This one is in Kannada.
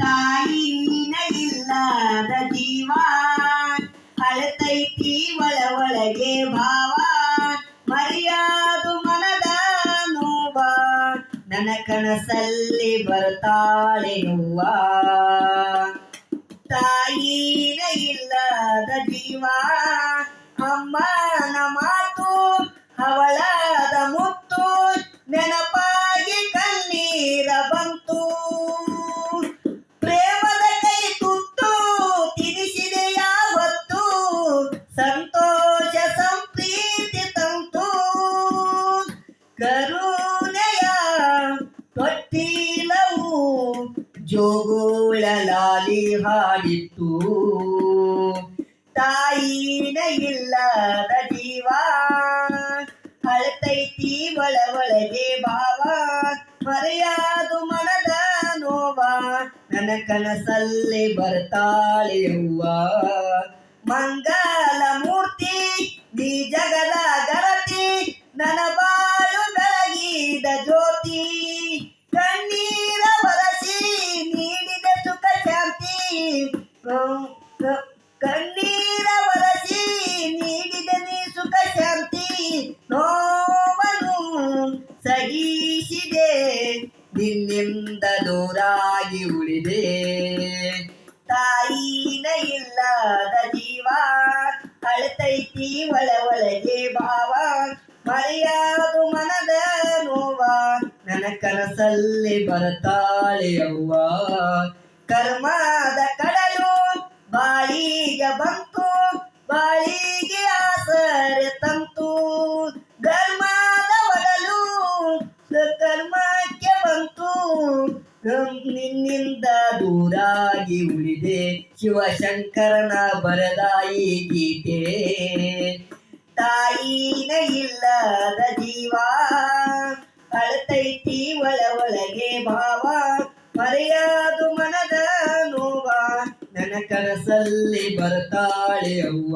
ತಾಯಿನ ಇಲ್ಲದ ಜೀವ ಅಳತೈತಿ ಒಳಗೆ ಭಾವ ಮರ್ಯಾದು ಮನದ ನೋವ ನನ್ನ ಕನಸಲ್ಲಿ ಬರ್ತಾಳೆ ಹೂವ ತಾಯಿನ ಇಲ್ಲದ ಜೀವ ಅಮ್ಮನ ಮಾತು ಅವಳದ ಮುತ್ತು ನೆನಪಾಗಿ ಕಣ್ಣೀರ ಬಂತು ಪ್ರೇಮದ ಕೈ ತುತ್ತು ತಿನಿಸಿದೆ ಯಾವತ್ತು ಸಂತೋಷ ಸಂಪ್ರೀತಿ ತಂತು ಕರುಣೆಯ ತೊಟ್ಟಿಲವು ಜೋಗುಳ ಲಾಲಿ ಹಾಡಿತ್ತು ತಾಯಿನ ಇಲ್ಲದ ಜೀವ ಅಳತೈತಿ ಒಳಗೆ ಭಾವ ಮರೆಯಾದು ಮನದ ನೋವ ನನ್ನ ಕನಸಲ್ಲಿ ಬರ್ತಾಳೆ ಹೂವ ಮಂಗಲ ಮೂರ್ತಿ ನೀ ಜಗದ ಗರತಿ ನನ್ನ ಬಾಳು ಬೆಳಗಿದ ಜ್ಯೋತಿ ಕಣ್ಣೀರ ಬರಸಿ ನೀಡಿದ ಸುಖ ಶಾಂತಿ ಕಣ್ಣೀರ ಬರಸಿ ನೀಡಿದ ನೀ ಸುಖ ಶಾಂತಿ ನೋವನ್ನು ಸಹಿಸಿದೆ ನಿನ್ನಿಂದ ದೂರಾಗಿ ಉಳಿದೆ ತಾಯಿನ ಇಲ್ಲದ ಜೀವ ಅಳತೈತಿ ಒಳಗೆ ಭಾವ ಮರೆಯಾದು ಮನದ ನೋವ ನನ್ನ ಕನಸಲ್ಲಿ ಬರ್ತಾಳೆ ಅವ್ವ ಕರ್ಮದ ಕಡಲು ಬಾಳಿಗೆ ಬಂತು ಬಾಳಿಗೆ ಆಸರೆ ತಂತು ಧರ್ಮದ ಒಡಲು ಕರ್ಮಕ್ಕೆ ಬಂತು ನಿನ್ನಿಂದ ದೂರಾಗಿ ಉಳಿದೆ ಶಿವಶಂಕರನ ಬರದಾಯಿ ಗೀತೆ ತಾಯಿನ ಇಲ್ಲದ ಜೀವ ಅಳತೈತಿ ಒಳಗೆ ಭಾವ ಮರೆಯಾದು ಮನದ ನೋವ ನನ್ನ ಕನಸಲ್ಲಿ ಬರ್ತಾಳೆ ಅವ್ವ